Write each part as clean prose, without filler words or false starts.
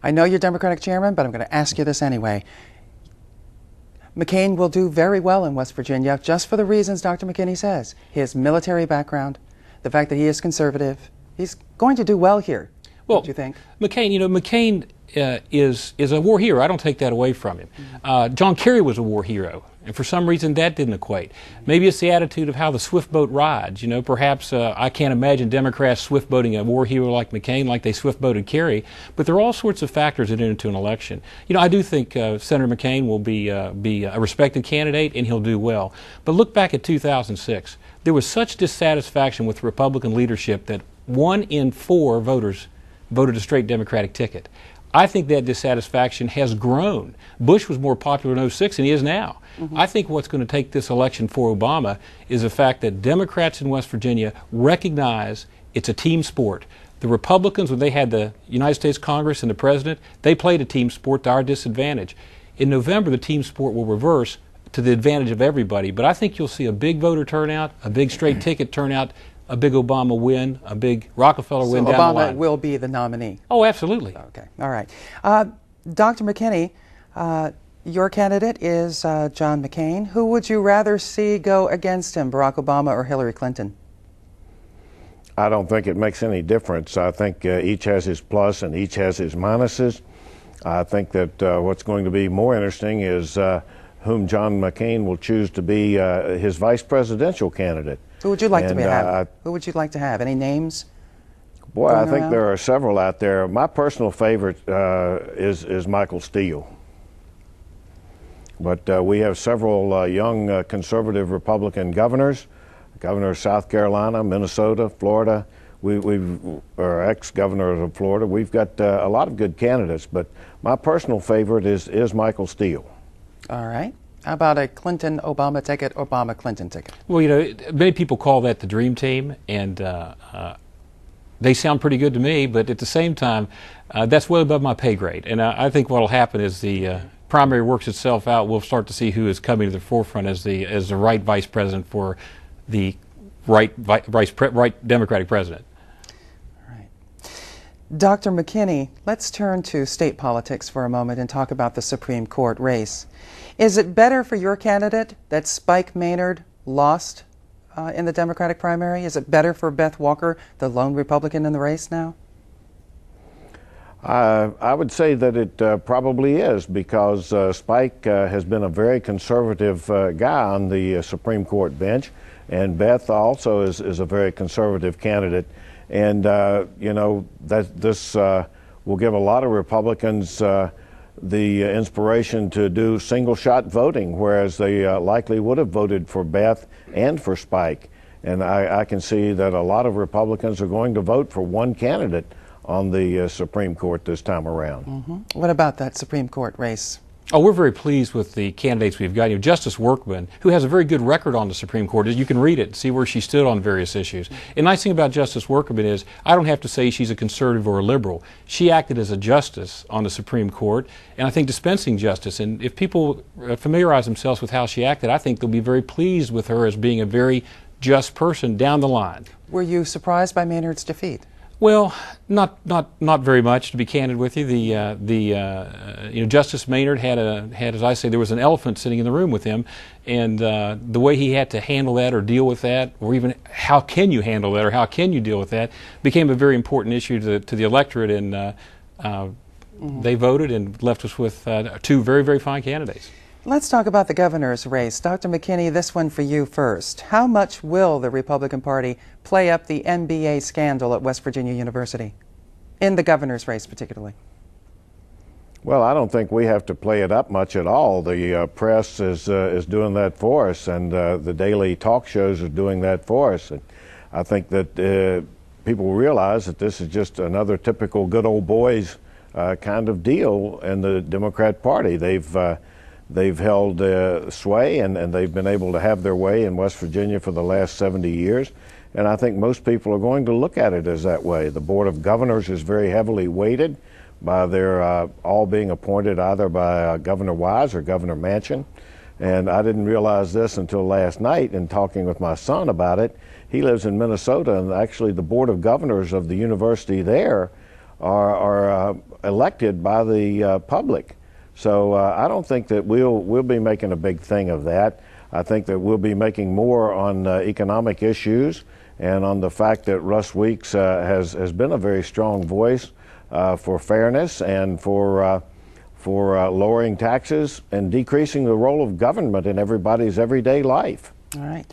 I know you're Democratic chairman, but I'm going to ask you this anyway. McCain will do very well in West Virginia just for the reasons Dr. McKinney says. His military background, the fact that he is conservative. He's going to do well here, don't you think? McCain, McCain is a war hero. I don't take that away from him. John Kerry was a war hero, and for some reason that didn't equate. Maybe it's the attitude of how the swift boat rides. Perhaps I can't imagine Democrats swift boating a war hero like McCain like they swift boated Kerry, but there are all sorts of factors that enter into an election. I do think Senator McCain will be a respected candidate, and he'll do well. But look back at 2006. There was such dissatisfaction with Republican leadership that 1 in 4 voters voted a straight Democratic ticket. I think that dissatisfaction has grown. Bush was more popular in 06 than he is now. I think what's going to take this election for Obama is the fact that Democrats in West Virginia recognize it's a team sport. The Republicans, when they had the United States Congress and the president, they played a team sport to our disadvantage. In November, the team sport will reverse to the advantage of everybody. But I think you'll see a big voter turnout, a big straight ticket turnout, a big Obama win, a big Rockefeller win down the line. Obama will be the nominee? Oh, absolutely. Okay, all right. Dr. McKinney, your candidate is John McCain. Who would you rather see go against him, Barack Obama or Hillary Clinton? I don't think it makes any difference. I think each has his plus and each has his minuses. I think that what's going to be more interesting is whom John McCain will choose to be his vice presidential candidate. Who would you like to have? Who would you like to have? Any names? Boy, I think there are several out there. My personal favorite is Michael Steele. But we have several young conservative Republican governors, Governor of South Carolina, Minnesota, Florida. Or ex-governor of Florida. We've got a lot of good candidates, but my personal favorite is Michael Steele. All right. How about a Clinton-Obama ticket, Obama-Clinton ticket? Well, many people call that the dream team, and they sound pretty good to me, but at the same time, that's well above my pay grade. And I think what will happen is the primary works itself out. We'll start to see who is coming to the forefront as the right vice president for the right Democratic president. All right. Dr. McKinney, let's turn to state politics for a moment and talk about the Supreme Court race. Is it better for your candidate that Spike Maynard lost in the Democratic primary? Is it better for Beth Walker, the lone Republican in the race now? I would say that it probably is, because Spike has been a very conservative guy on the Supreme Court bench, and Beth also is a very conservative candidate. And, this will give a lot of Republicans the inspiration to do single-shot voting, whereas they likely would have voted for Beth and for Spike. And I can see that a lot of Republicans are going to vote for one candidate on the Supreme Court this time around. What about that Supreme Court race? Oh, we're very pleased with the candidates we've got. Justice Workman, who has a very good record on the Supreme Court. You can read it and see where she stood on various issues. And the nice thing about Justice Workman is I don't have to say she's a conservative or a liberal. She acted as a justice on the Supreme Court, and I think dispensing justice. And if people familiarize themselves with how she acted, I think they'll be very pleased with her as being a very just person down the line. Were you surprised by Maynard's defeat? Well, not very much, to be candid with you. Justice Maynard had, as I say, there was an elephant sitting in the room with him, and the way he had to handle that or deal with that, or even how can you handle that or how can you deal with that, became a very important issue to the electorate, and they voted and left us with 2 very, very fine candidates. Let's talk about the governor's race. Dr. McKinney, this one for you first. How much will the Republican Party play up the MBA scandal at West Virginia University, in the governor's race particularly? Well, I don't think we have to play it up much at all. The press is doing that for us, and the daily talk shows are doing that for us. And I think that people realize that this is just another typical good old boys kind of deal in the Democrat Party. They've held sway, and they've been able to have their way in West Virginia for the last 70 years. And I think most people are going to look at it as that way. The Board of Governors is very heavily weighted by their all being appointed either by Governor Wise or Governor Manchin. And I didn't realize this until last night in talking with my son about it. He lives in Minnesota, and actually the Board of Governors of the university there are elected by the public. So I don't think that we'll be making a big thing of that. I think that we'll be making more on economic issues and on the fact that Russ Weeks has been a very strong voice for fairness and for lowering taxes and decreasing the role of government in everybody's everyday life. All right.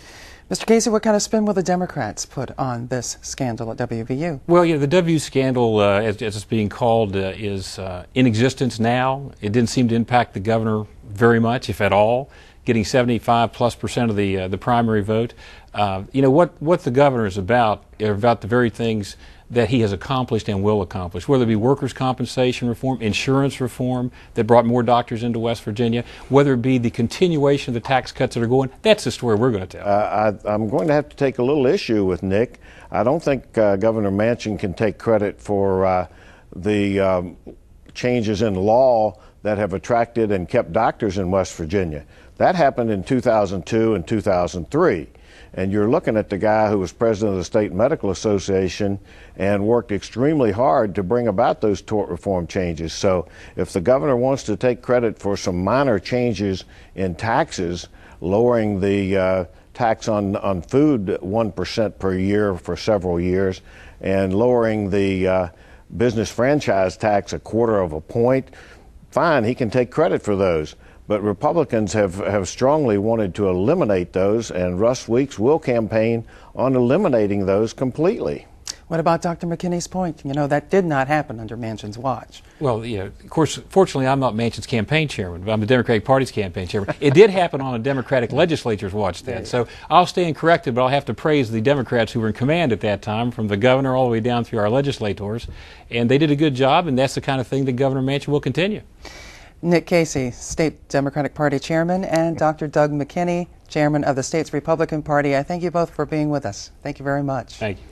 Mr. Casey, what kind of spin will the Democrats put on this scandal at WVU? Well, the W scandal, as it's being called, is in existence now. It didn't seem to impact the governor very much, if at all, getting 75+% of the primary vote. What the governor is about are about the very things that he has accomplished and will accomplish, whether it be workers' compensation reform, insurance reform that brought more doctors into West Virginia, whether it be the continuation of the tax cuts that are going. That's the story we're going to tell. I'm going to have to take a little issue with Nick. I don't think Governor Manchin can take credit for the changes in law that have attracted and kept doctors in West Virginia. That happened in 2002 and 2003. And you're looking at the guy who was president of the State Medical Association and worked extremely hard to bring about those tort reform changes. So if the governor wants to take credit for some minor changes in taxes, lowering the tax on food 1% per year for several years, and lowering the business franchise tax 1/4 point, fine, he can take credit for those. But Republicans have strongly wanted to eliminate those, and Russ Weeks will campaign on eliminating those completely. What about Dr. McKinney's point? That did not happen under Manchin's watch. Well, of course, fortunately, I'm not Manchin's campaign chairman, but I'm the Democratic Party's campaign chairman. It did happen on a Democratic legislature's watch then. So I'll stand corrected, but I'll have to praise the Democrats who were in command at that time, from the governor all the way down through our legislators. And they did a good job, and that's the kind of thing that Governor Manchin will continue. Nick Casey, State Democratic Party Chairman, and Dr. Doug McKinney, Chairman of the state's Republican Party. I thank you both for being with us. Thank you very much. Thank you.